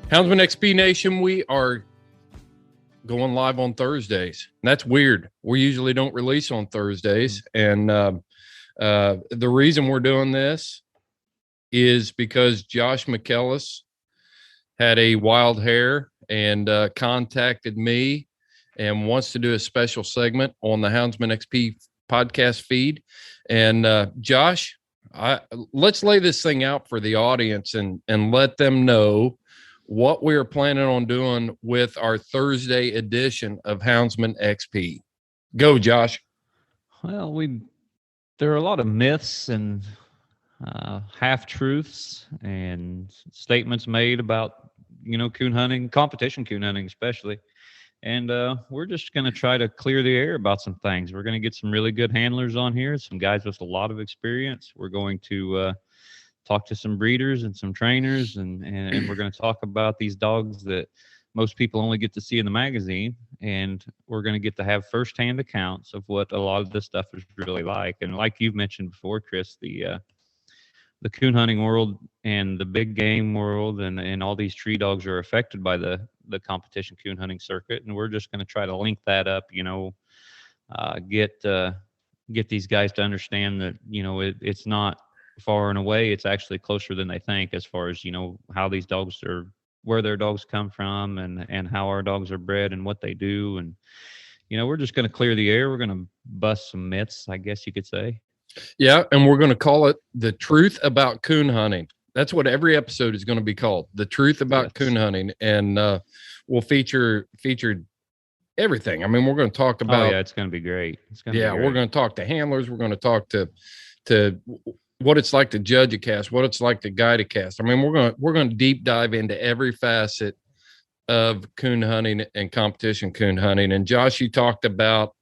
Houndsman XP Nation, we are going live on Thursdays. That's weird. We usually don't release on Thursdays. And the reason we're doing this is because Josh Michaelis had a wild hair and contacted me and wants to do a special segment on the Houndsman XP podcast feed. And Josh, let's lay this thing out for the audience and let them know what we are planning on doing with our Thursday edition of Houndsman XP. Go, Josh. Well, there are a lot of myths and half-truths and statements made about, coon hunting, competition coon hunting especially. And we're just going to try to clear the air about some things. We're going to get some really good handlers on here, some guys with a lot of experience. We're going to talk to some breeders and some trainers, and we're going to talk about these dogs that most people only get to see in the magazine. And we're going to get to have firsthand accounts of what a lot of this stuff is really like. And like you've mentioned before, Chris, the coon hunting world and the big game world and all these tree dogs are affected by the competition coon hunting circuit. And we're just going to try to link that up, get these guys to understand that, it's not far and away. It's actually closer than they think as far as, how these dogs are, where their dogs come from and how our dogs are bred and what they do. And, we're just going to clear the air. We're going to bust some myths, I guess you could say. Yeah. And we're going to call it the Truth About Coon Hunting. That's what every episode is going to be called. The Truth About Coon Hunting. And we'll feature everything. I mean, we're going to talk about, it's going to be great. We're going to talk to handlers. We're going to talk to what it's like to judge a cast, what it's like to guide a cast. I mean, we're going to deep dive into every facet of coon hunting and competition coon hunting. And Josh, you talked about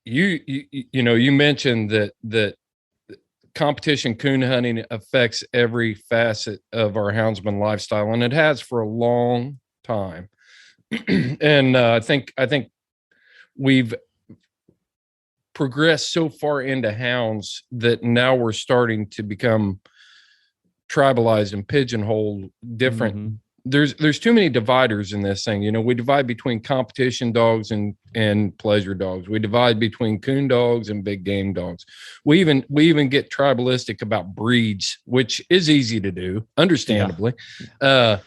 you mentioned that competition coon hunting affects every facet of our houndsman lifestyle, and it has for a long time. And I think we've progressed so far into hounds that now we're starting to become tribalized and pigeonholed different. Mm-hmm. There's too many dividers in this thing. We divide between competition dogs and pleasure dogs. We divide between coon dogs and big game dogs. We even get tribalistic about breeds, which is easy to do, understandably. Yeah.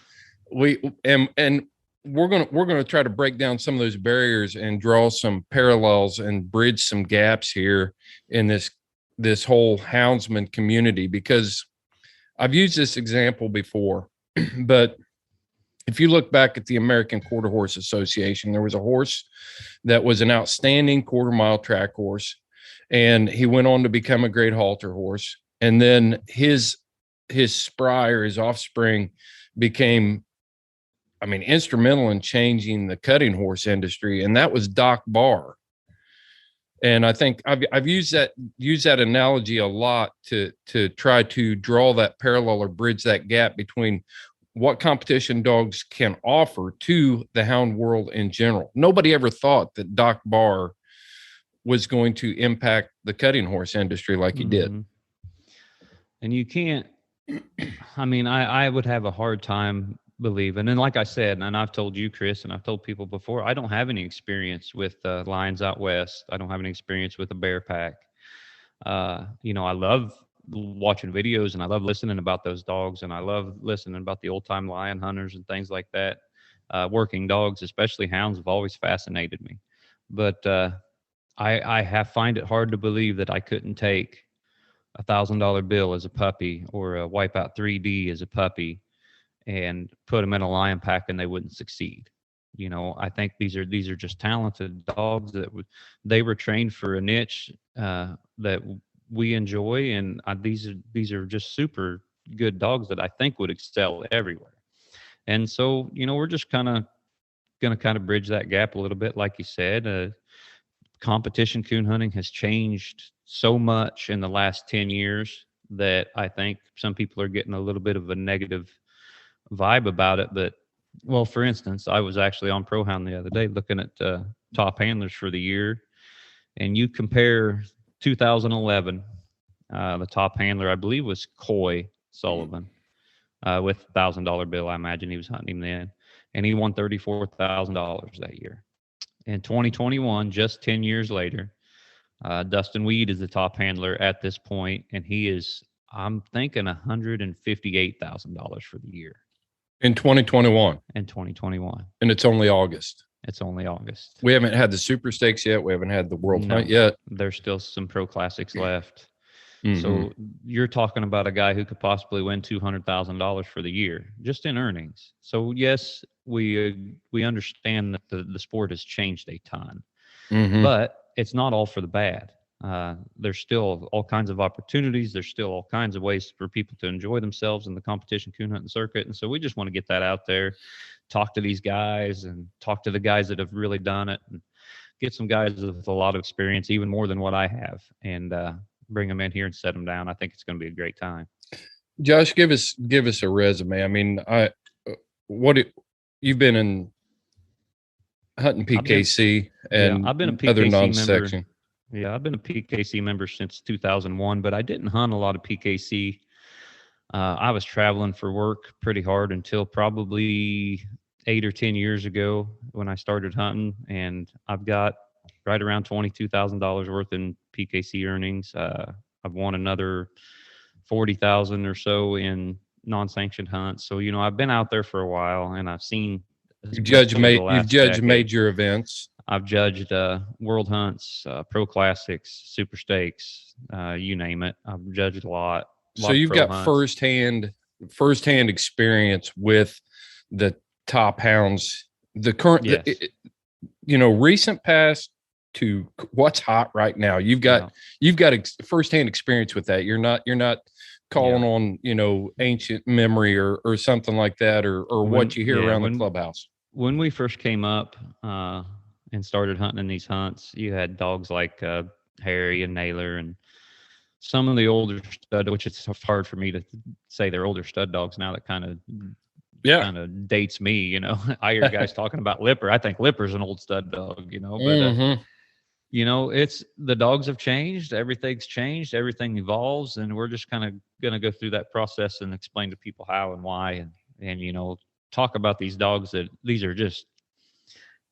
We're going to try to break down some of those barriers and draw some parallels and bridge some gaps here in this whole houndsman community, because I've used this example before, but if you look back at the American Quarter Horse Association, there was a horse that was an outstanding quarter-mile track horse, and he went on to become a great halter horse. And then his spry, or his offspring, became, instrumental in changing the cutting horse industry, and that was Doc Barr. And I think I've used that analogy a lot to try to draw that parallel or bridge that gap between what competition dogs can offer to the hound world in general. Nobody ever thought that Doc Barr was going to impact the cutting horse industry like he did. And you can't, I would have a hard time believing. And like I said, and I've told you, Chris, and I've told people before, I don't have any experience with lions out west. I don't have any experience with a bear pack. I love watching videos and I love listening about those dogs, and I love listening about the old time lion hunters and things like that. Working dogs, especially hounds, have always fascinated me. But I find it hard to believe that I couldn't take $1,000 bill as a puppy or a Wipeout 3D as a puppy and put them in a lion pack and they wouldn't succeed. I think these are just talented dogs that they were trained for a niche that we enjoy, and these are just super good dogs that I think would excel everywhere. And so, we're just going to bridge that gap a little bit. Like you said, competition coon hunting has changed so much in the last 10 years that I think some people are getting a little bit of a negative vibe about it. But, well, for instance, I was actually on ProHound the other day looking at top handlers for the year, and you compare 2011, the top handler, I believe, was Coy Sullivan. with $1,000 bill. I imagine he was hunting him then, and he won $34,000 that year. In 2021, just 10 years later, Dustin Weed is the top handler at this point, and he is, I'm thinking, $158,000 for the year. In 2021. In 2021. And it's only August. It's only August. We haven't had the Super Stakes yet. We haven't had the World Hunt yet. There's still some Pro Classics left. Mm-hmm. So you're talking about a guy who could possibly win $200,000 for the year just in earnings. So yes, we understand that the sport has changed a ton, but it's not all for the bad. There's still all kinds of opportunities. There's still all kinds of ways for people to enjoy themselves in the competition coon hunting circuit. And so we just want to get that out there, talk to these guys and talk to the guys that have really done it, and get some guys with a lot of experience, even more than what I have, and bring them in here and set them down. I think it's going to be a great time. Josh, give us a resume. I mean, you've been in hunting PKC I've been a PKC other non-section. member. Yeah, I've been a PKC member since 2001, but I didn't hunt a lot of PKC. I was traveling for work pretty hard until probably 8 or 10 years ago when I started hunting, and I've got right around $22,000 worth in PKC earnings. I've won another 40,000 or so in non-sanctioned hunts. So, I've been out there for a while, and I've seen. You've judged major events. I've judged world hunts, pro classics, super stakes, you name it. I've judged a lot. So you've got firsthand experience with the top hounds, the current, recent past to what's hot right now. You've got firsthand experience with that. You're not calling on, ancient memory or something like that, or what you hear around the clubhouse. When we first came up and started hunting in these hunts, you had dogs like Harry and Naylor and some of the older stud, which it's hard for me to say they're older stud dogs now. That kind of dates me. I hear guys talking about Lipper. I think Lipper's an old stud dog, but it's the dogs have changed. Everything's changed. Everything evolves, and we're just kind of going to go through that process and explain to people how and why, and talk about these dogs that these are just,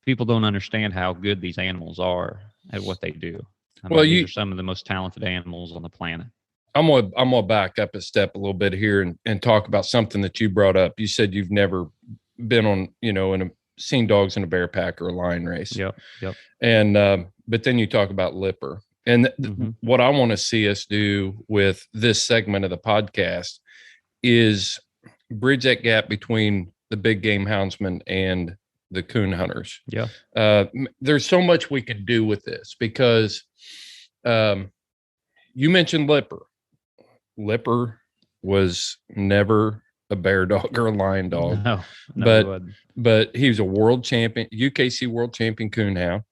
people don't understand how good these animals are at what they do. These are some of the most talented animals on the planet. I'm gonna back up a step a little bit here and talk about something that you brought up. You said you've never been on, seen dogs in a bear pack or a lion race. Yep. And but then you talk about Lipper, and what I want to see us do with this segment of the podcast is bridge that gap between the big game houndsman and the coon hunters. Yeah. There's so much we could do with this because you mentioned Lipper. Lipper was never a bear dog or a lion dog. No, but he was a world champion, UKC world champion coonhound.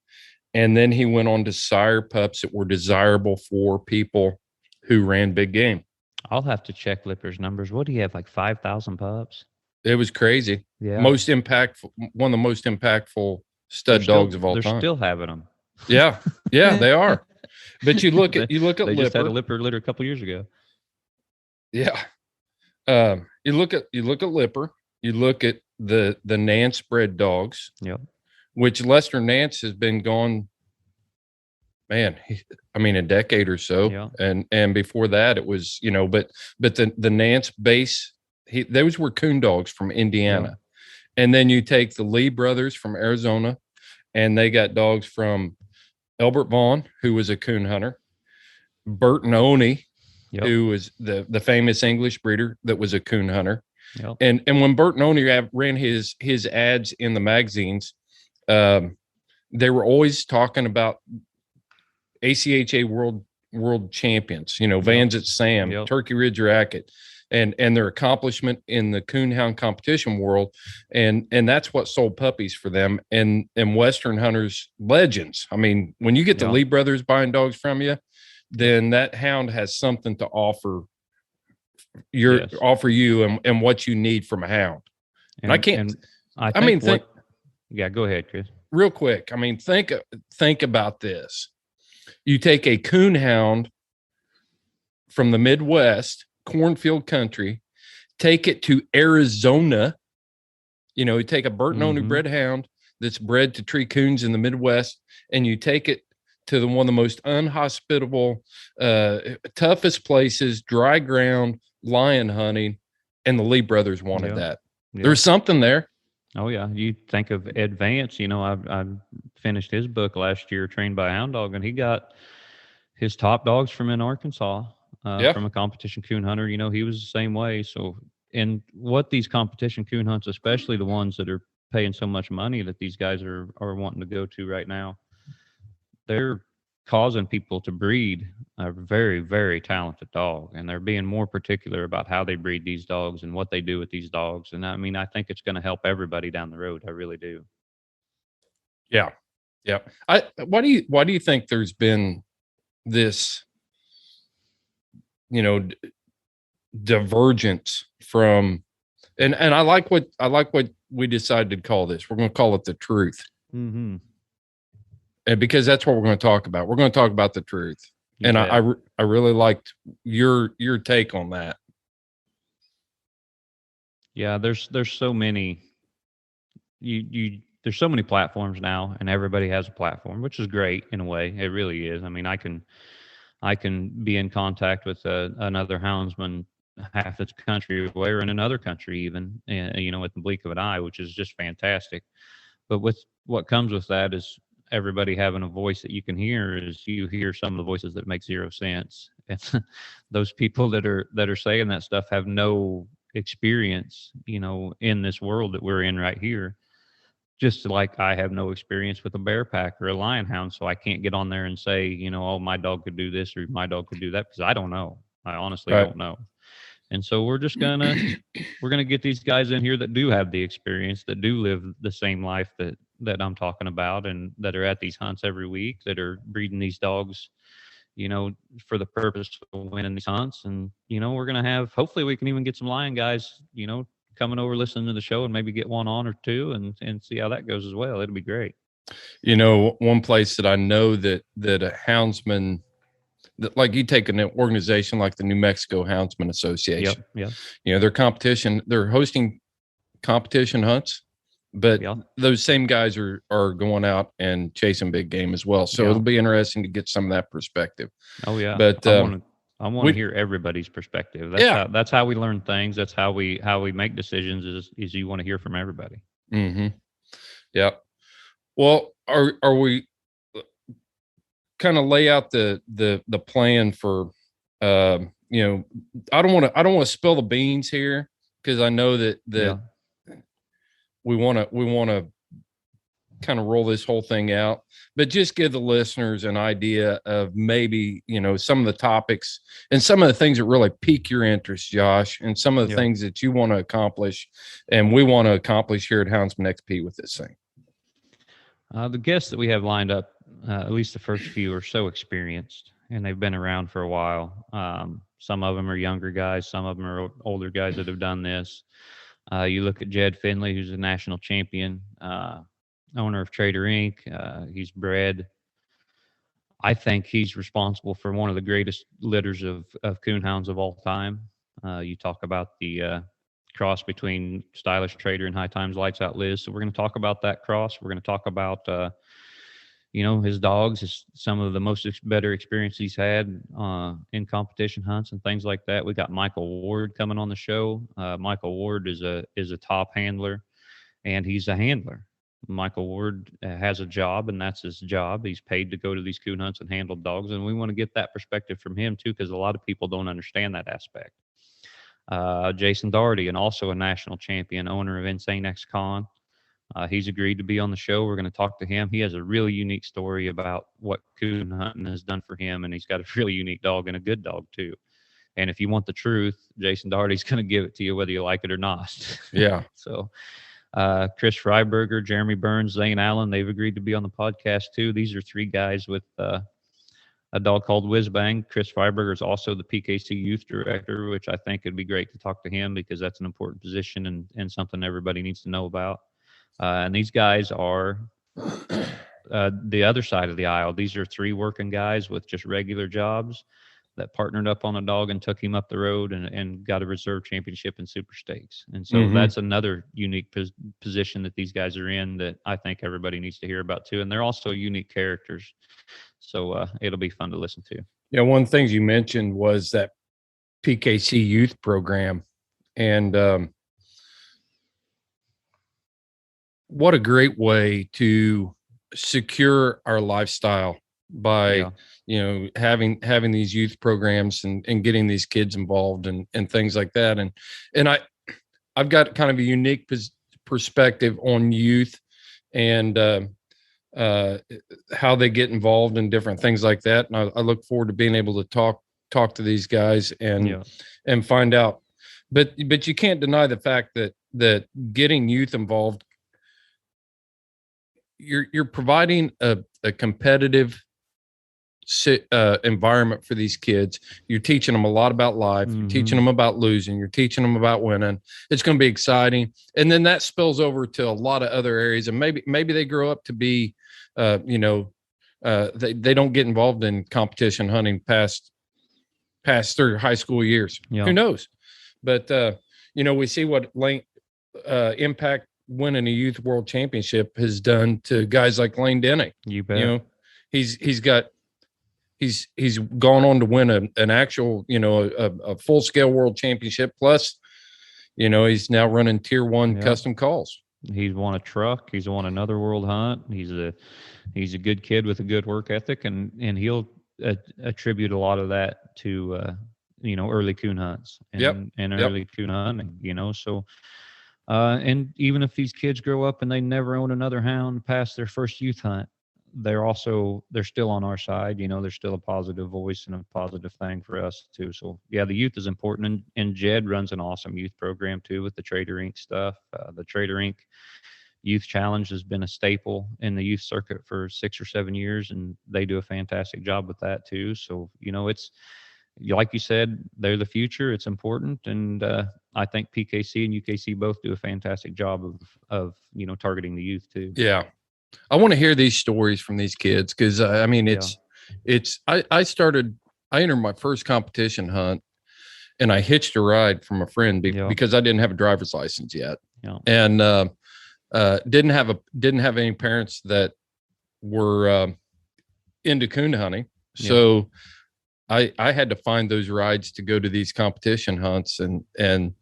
And then he went on to sire pups that were desirable for people who ran big game. I'll have to check Lipper's numbers. What do you have, like 5,000 pups? It was crazy. Yeah. One of the most impactful stud dogs of all time. They're still having them. Yeah, they are. But you look at they Lipper. Just had a Lipper litter a couple years ago. Yeah. You look at Lipper. You look at the Nance bred dogs. Yep. Which Lester Nance has been gone. Man, a decade or so. Yeah. And before that, it was but the Nance base. Those were coon dogs from Indiana. Yeah. And then you take the Lee brothers from Arizona, and they got dogs from Elbert Vaughn, who was a coon hunter, Burton Oney, who was the famous English breeder that was a coon hunter. Yep. And when Burton Oney ran his ads in the magazines, they were always talking about ACHA world champions, Vanzant Sam, Turkey Ridge Racket, and their accomplishment in the coonhound competition world. And that's what sold puppies for them. And Western hunters, legends. When you get the Lee brothers buying dogs from you, then that hound has something to offer you and what you need from a hound. And I can't, go ahead, Chris. Real quick. Think about this. You take a coonhound from the Midwest, cornfield country, take it to Arizona. You take a Burton only bred hound that's bred to tree coons in the Midwest, and you take it to one of the most unhospitable, toughest places, dry ground, lion hunting, and the Lee brothers wanted that. There's something there. Oh yeah, you think of Ed Vance. I finished his book last year, Trained by Hound Dog, and he got his top dogs from in Arkansas, from a competition coon hunter. He was the same way. So, and what these competition coon hunts, especially the ones that are paying so much money that these guys are wanting to go to right now, they're causing people to breed a very, very talented dog, and they're being more particular about how they breed these dogs and what they do with these dogs. And I think it's going to help everybody down the road. I really do. Yeah. Why do you think there's been this, divergence from, and I like what we decided to call this. We're going to call it the truth. Mm-hmm. And because that's what we're going to talk about. We're going to talk about the truth. And I really liked your take on that. Yeah, there's so many there's so many platforms now, and everybody has a platform, which is great in a way. It really is. I can be in contact with another houndsman half its country away, or in another country even, with the blink of an eye, which is just fantastic. But with what comes with that is everybody having a voice that you can hear. Is you hear some of the voices that make zero sense. And those people that are saying that stuff have no experience, in this world that we're in right here. Just like I have no experience with a bear pack or a lion hound, so I can't get on there and say, oh, my dog could do this or my dog could do that, because I don't know. I honestly don't know. And so we're gonna get these guys in here that do have the experience, that do live the same life that I'm talking about, and that are at these hunts every week, that are breeding these dogs, for the purpose of winning these hunts. And we're gonna have, hopefully we can even get some lion guys, coming over, listening to the show, and maybe get one on or two and see how that goes as well. It'll be great. One place that I know that a houndsman, that, like, you take an organization like the New Mexico Houndsman Association. Yeah. They're hosting competition hunts, but those same guys are going out and chasing big game as well. So it'll be interesting to get some of that perspective. Oh yeah. But I want to hear everybody's perspective. That's how we learn things. That's how we make decisions, is you want to hear from everybody. Mm-hmm. Yeah. Well, are we kind of lay out the plan for, I don't want to spill the beans here, because I know that we want to kind of roll this whole thing out, but just give the listeners an idea of maybe, some of the topics and some of the things that really pique your interest, Josh, and some of the things that you want to accomplish and we want to accomplish here at Houndsman XP with this thing. The guests that we have lined up, at least the first few, are so experienced, and they've been around for a while. Some of them are younger guys. Some of them are older guys that have done this. You look at Jed Finley, who's a national champion, owner of Trader Inc. He's bred. I think he's responsible for one of the greatest litters of coonhounds of all time. You talk about the cross between Stylish Trader and High Times Lights Out Liz. So we're going to talk about that cross. We're going to talk about, his dogs, some of the most better experience he's had in competition hunts and things like that. We got Michael Ward coming on the show. Michael Ward is a top handler, and he's a handler. Michael Ward has a job, and that's his job. He's paid to go to these coon hunts and handle dogs, and we want to get that perspective from him too, because a lot of people don't understand that aspect. Jason Daugherty, and also a national champion, owner of Insane Ex-Con. He's agreed to be on the show. We're going to talk to him. He has a really unique story about what coon hunting has done for him, and he's got a really unique dog, and a good dog too. And if you want the truth, Jason Daugherty's going to give it to you whether you like it or not. Yeah. So Chris Freiberger, Jeremy Burns, Zane Allen, they've agreed to be on the podcast too. These are three guys with a dog called Whizbang. Chris Freiberger is also the PKC youth director, which I think it'd be great to talk to him, because that's an important position and something everybody needs to know about. And these guys are the other side of the aisle. These are three working guys with just regular jobs that partnered up on a dog and took him up the road and got a reserve championship in super stakes. And so that's another unique position that these guys are in that I think everybody needs to hear about too. And they're also unique characters. So it'll be fun to listen to. Yeah. One of the things you mentioned was that PKC youth program. And what a great way to secure our lifestyle by, having these youth programs and getting these kids involved and things like that. And I've got kind of a unique perspective on youth and how they get involved in different things like that. And I look forward to being able to talk to these guys and find out. But you can't deny the fact that getting youth involved, you're providing a competitive environment for these kids. You're teaching them a lot about life. You're teaching them about losing. You're teaching them about winning. It's going to be exciting. And then that spills over to a lot of other areas. And maybe they grow up to be, they don't get involved in competition hunting past their high school years. Yeah. Who knows? But, we see what impact winning a youth world championship has done to guys like Lane Denny. You bet. He's gone on to win an actual, a full scale world championship. Plus, he's now running tier 1 custom calls. He's won a truck. He's won another world hunt. He's a good kid with a good work ethic, and he'll attribute a lot of that to, early coon hunts and early coon hunting, so, and even if these kids grow up and they never own another hound past their first youth hunt, they're still on our side. They're still a positive voice and a positive thing for us too. So yeah, the youth is important. And Jed runs an awesome youth program too with the Trader Inc. stuff. The Trader Inc. Youth Challenge has been a staple in the youth circuit for 6 or 7 years, and they do a fantastic job with that too. So, it's, like you said, they're the future. It's important. And I think PKC and UKC both do a fantastic job of targeting the youth too. Yeah. I want to hear these stories from these kids. Cause I entered my first competition hunt and I hitched a ride from a friend because I didn't have a driver's license yet. Yeah. And didn't have any parents that were into coon hunting. So I had to find those rides to go to these competition hunts, and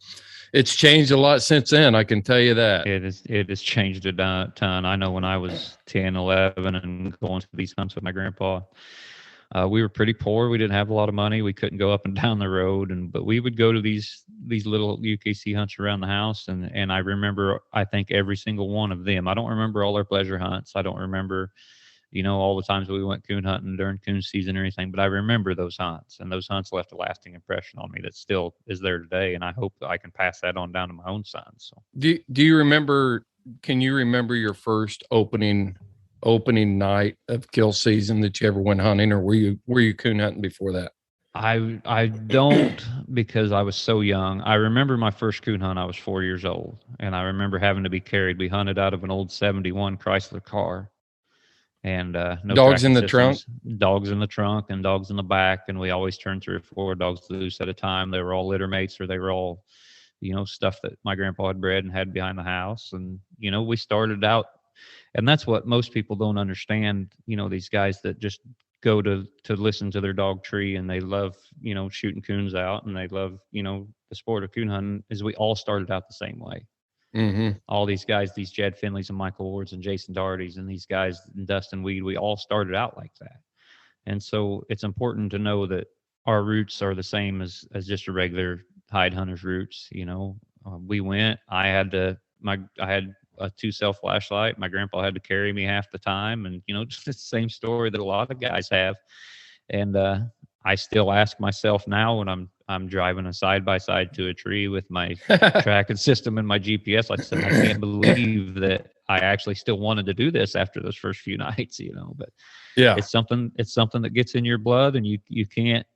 it's changed a lot since then. I can tell you that. It has changed a ton. I know when I was 10, 11 and going to these hunts with my grandpa, we were pretty poor. We didn't have a lot of money. We couldn't go up and down the road, but we would go to these little UKC hunts around the house. And I remember, I think every single one of them. I don't remember all our pleasure hunts. I don't remember, all the times we went coon hunting during coon season or anything, but I remember those hunts, and those hunts left a lasting impression on me that still is there today. And I hope that I can pass that on down to my own sons. So do you remember, can you remember your first opening night of kill season that you ever went hunting, or were you coon hunting before that? I don't, because I was so young. I remember my first coon hunt. I was 4 years old, and I remember having to be carried. We hunted out of an old 71 Chrysler car. And no dogs in the trunk, dogs in the trunk, and dogs in the back. And we always turned 3 or 4 dogs loose at a time. They were all litter mates, or they were all, stuff that my grandpa had bred and had behind the house. And, we started out, and that's what most people don't understand. These guys that just go to listen to their dog tree, and they love, shooting coons out, and they love, the sport of coon hunting, is we all started out the same way. Mm-hmm. All these guys, these Jed Finleys and Michael Wards and Jason Daughertys and these guys, Dustin Weed, we all started out like that. And so it's important to know that our roots are the same as just a regular hide hunter's roots. We went, I had a 2-cell flashlight. My grandpa had to carry me half the time, and, just the same story that a lot of guys have. And, I still ask myself now when I'm driving a side-by-side to a tree with my tracking system and my GPS, I said, I can't believe that I actually still wanted to do this after those first few nights, but yeah, it's something that gets in your blood, and you can't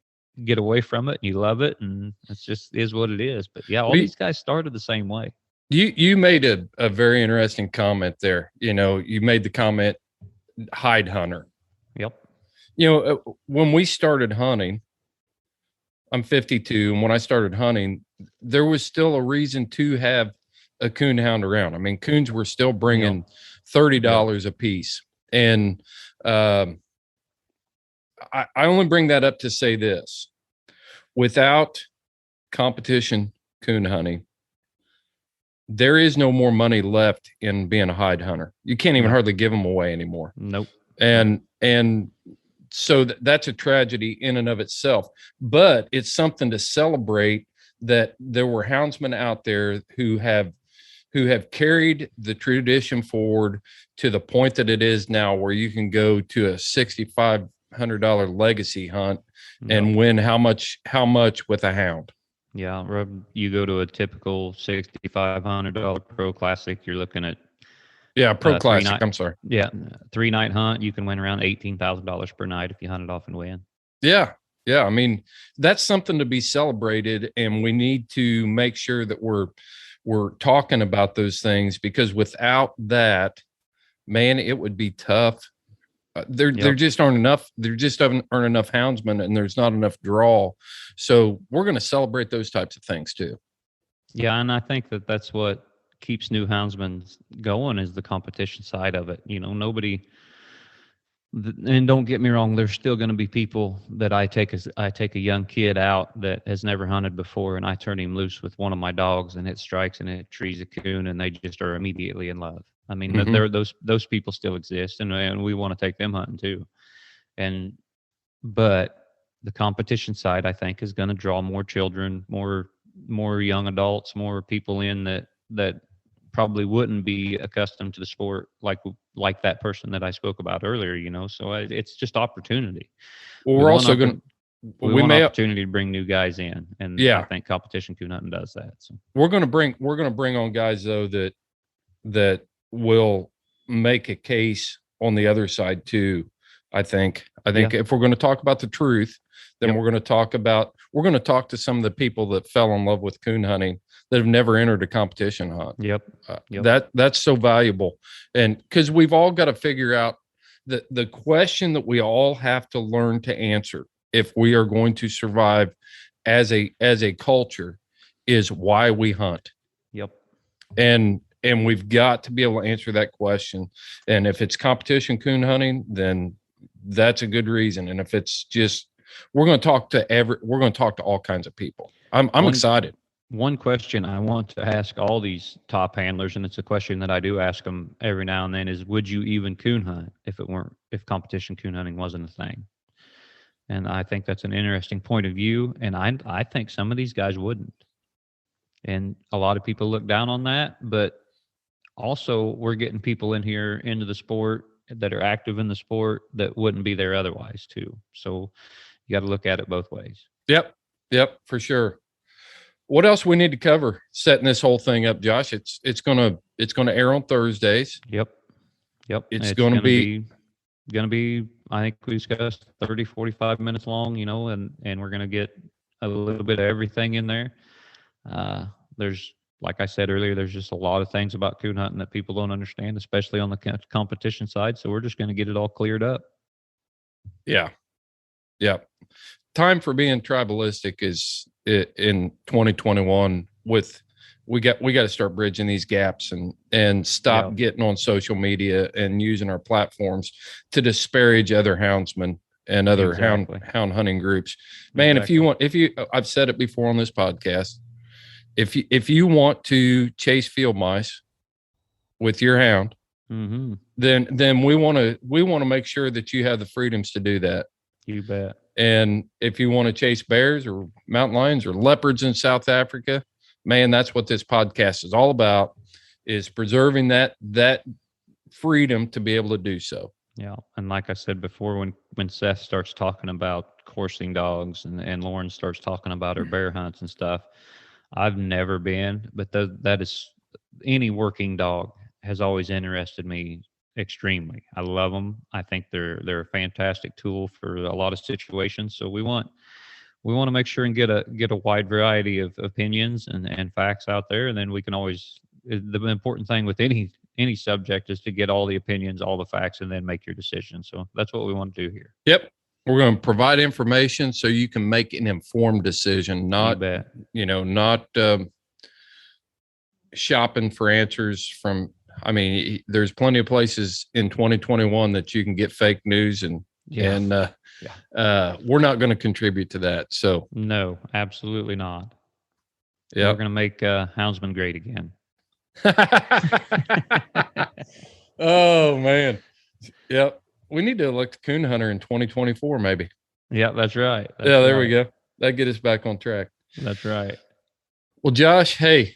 get away from it, and you love it, and it just is what it is. But yeah, all these guys started the same way. You made a very interesting comment there. You made the comment, hide hunter. Yep. When we started hunting, I'm 52, and when I started hunting, there was still a reason to have a coon hound around. I mean, coons were still bringing $30 a piece, and I only bring that up to say this: without competition coon hunting, there is no more money left in being a hide hunter. You can't even hardly give them away anymore. Nope. And so that's a tragedy in and of itself, but it's something to celebrate that there were houndsmen out there who have carried the tradition forward to the point that it is now, where you can go to a $6,500 legacy hunt and win how much with a hound. Yeah, you go to a typical $6,500 pro classic, you're looking at pro classic. I'm sorry. Yeah, 3-night hunt, you can win around $18,000 per night if you hunt it off and win. Yeah. I mean, that's something to be celebrated, and we need to make sure that we're talking about those things, because without that, man, it would be tough. There just aren't enough. There just aren't enough houndsmen, and there's not enough draw. So we're going to celebrate those types of things too. Yeah, and I think that's what keeps new houndsmen going, is the competition side of it. You know, nobody. And don't get me wrong, there's still going to be people that I take a young kid out that has never hunted before, and I turn him loose with one of my dogs, and it strikes and it trees a coon, and they just are immediately in love. I mean, those people still exist, and we want to take them hunting too. But the competition side, I think, is going to draw more children, more young adults, more people in that probably wouldn't be accustomed to the sport like that person that I spoke about earlier, you know. So it's just opportunity. Well, we're also going to opportunity to bring new guys in, and I think competition coon hunting does that. So we're going to bring on guys though that will make a case on the other side too. I think if we're going to talk about the truth, then we're going to talk to some of the people that fell in love with coon hunting that have never entered a competition hunt. That's so valuable. And because we've all got to figure out the question that we all have to learn to answer if we are going to survive as a culture is why we hunt. And we've got to be able to answer that question. And if it's competition coon hunting, then that's a good reason. And if it's just, we're going to talk to all kinds of people. I'm excited. One question I want to ask all these top handlers, and it's a question that I do ask them every now and then, is would you even coon hunt if competition coon hunting wasn't a thing? And I think that's an interesting point of view. And I think some of these guys wouldn't. And a lot of people look down on that, but also we're getting people in here into the sport that are active in the sport that wouldn't be there otherwise too. So you got to look at it both ways. Yep, for sure. What else we need to cover setting this whole thing up, Josh? It's gonna air on Thursdays. Yep. It's gonna be I think we discussed 30, 45 minutes long, you know, and we're gonna get a little bit of everything in there. There's, like I said earlier, there's just a lot of things about coon hunting that people don't understand, especially on the competition side. So we're just going to get it all cleared up. Yeah. Time for being tribalistic is in 2021. We got to start bridging these gaps and stop getting on social media and using our platforms to disparage other houndsmen and other hound hunting groups. Man, I've said it before on this podcast. If you want to chase field mice with your hound, then we want to make sure that you have the freedoms to do that. You bet. And if you want to chase bears or mountain lions or leopards in South Africa, man, that's what this podcast is all about, is preserving that freedom to be able to do so. Yeah. And like I said before, when Seth starts talking about coursing dogs and Lauren starts talking about her bear hunts and stuff, I've never been, but that is, any working dog has always interested me extremely. I love them. I think they're a fantastic tool for a lot of situations. So we want to make sure and get a wide variety of opinions and facts out there. And then we can always, the important thing with any subject is to get all the opinions, all the facts, and then make your decision. So that's what we want to do here. Yep. We're going to provide information so you can make an informed decision, not, not shopping for answers from, I mean, there's plenty of places in 2021 that you can get fake news and we're not going to contribute to that. So no, absolutely not. Yeah. We're going to make Houndsman great again. Oh man. Yep. We need to elect a coon hunter in 2024, maybe. Yeah, that's right. There we go. That'd get us back on track. That's right. Well, Josh, hey,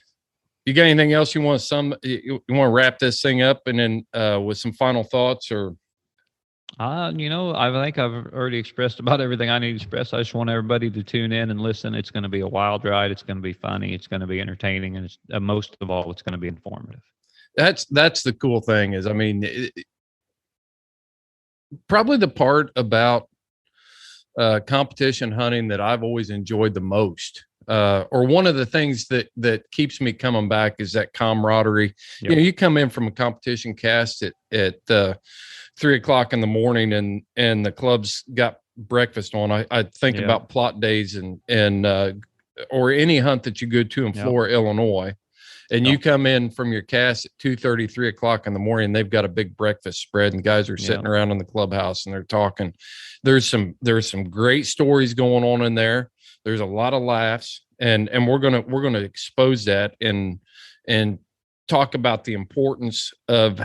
you got anything else you want to wrap this thing up and then with some final thoughts or? I think I've already expressed about everything I need to express. I just want everybody to tune in and listen. It's going to be a wild ride. It's going to be funny. It's going to be entertaining. And it's, most of all, it's going to be informative. That's the cool thing is, I mean, probably the part about competition hunting that I've always enjoyed the most, or one of the things that keeps me coming back is that camaraderie. Yep. You come in from a competition cast at 3:00 in the morning and the club's got breakfast on. I think about plot days and or any hunt that you go to in Flora, Illinois. And you come in from your cast at 2:30, 3:00 in the morning, they've got a big breakfast spread and guys are sitting around in the clubhouse and they're talking. There's some great stories going on in there. There's a lot of laughs and we're going to expose that and talk about the importance of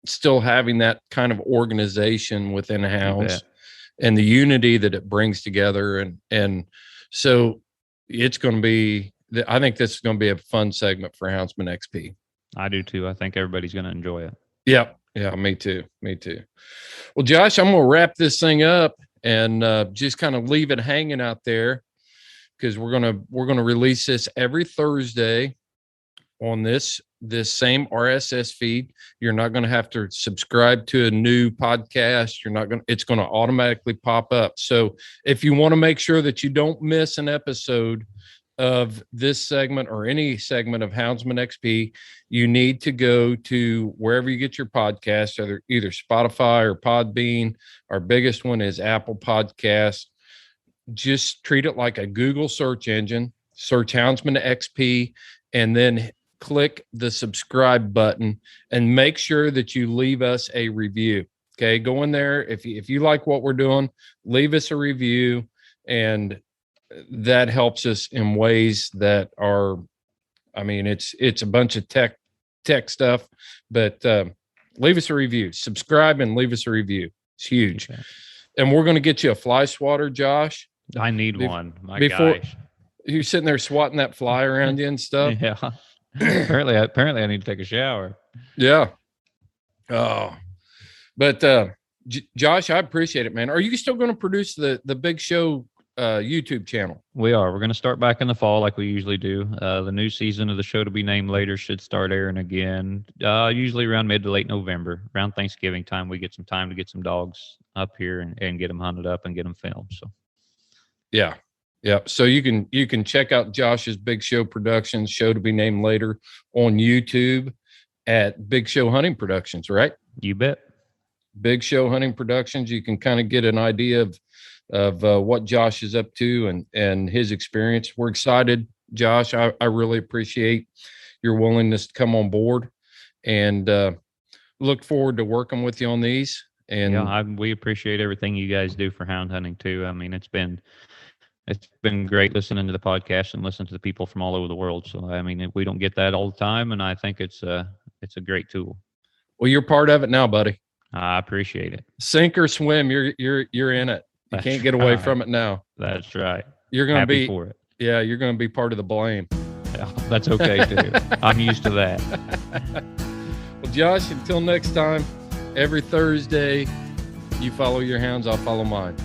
still having that kind of organization within hounds and the unity that it brings together. And so it's going to be, I think this is going to be a fun segment for Houndsman XP. I do too. I think everybody's going to enjoy it. Yeah. Yeah. Me too. Well, Josh, I'm going to wrap this thing up and just kind of leave it hanging out there because we're going to release this every Thursday on this same RSS feed. You're not going to have to subscribe to a new podcast. It's going to automatically pop up. So if you want to make sure that you don't miss an episode of this segment or any segment of Houndsman XP, you need to go to wherever you get your podcast, either Spotify or Podbean. Our biggest one is Apple Podcast. Just treat it like a Google search engine, search Houndsman XP, and then click the subscribe button and make sure that you leave us a review. Okay. Go in there. If you like what we're doing, leave us a review. And that helps us in ways that are, I mean, it's a bunch of tech stuff, but leave us a review, subscribe and leave us a review. It's huge. Okay. And we're going to get you a fly swatter, Josh. I need one. My gosh. You're sitting there swatting that fly around you and stuff. Yeah. apparently I need to take a shower. Yeah. Oh, but Josh, I appreciate it, man. Are you still going to produce the Big Show YouTube channel? We are. We're going to start back in the fall like we usually do. The new season of the show to be named later should start airing again, usually around mid to late November. Around Thanksgiving time, we get some time to get some dogs up here and get them hunted up and get them filmed. So, yeah. Yeah. So you can check out Josh's Big Show Productions, show to be named later, on YouTube at Big Show Hunting Productions, right? You bet. Big Show Hunting Productions. You can kind of get an idea of what Josh is up to and his experience. We're excited, Josh. I really appreciate your willingness to come on board and look forward to working with you on these. And we appreciate everything you guys do for hound hunting too. I mean, it's been great listening to the podcast and listening to the people from all over the world. So, I mean, we don't get that all the time, and I think it's a great tool. Well, you're part of it now, buddy. I appreciate it. Sink or swim, you're in it. You can't get away from it now. That's right. You're going to be for it. Yeah, you're going to be part of the blame. Yeah, that's okay too. I'm used to that. Well, Josh, until next time, every Thursday, you follow your hounds, I'll follow mine.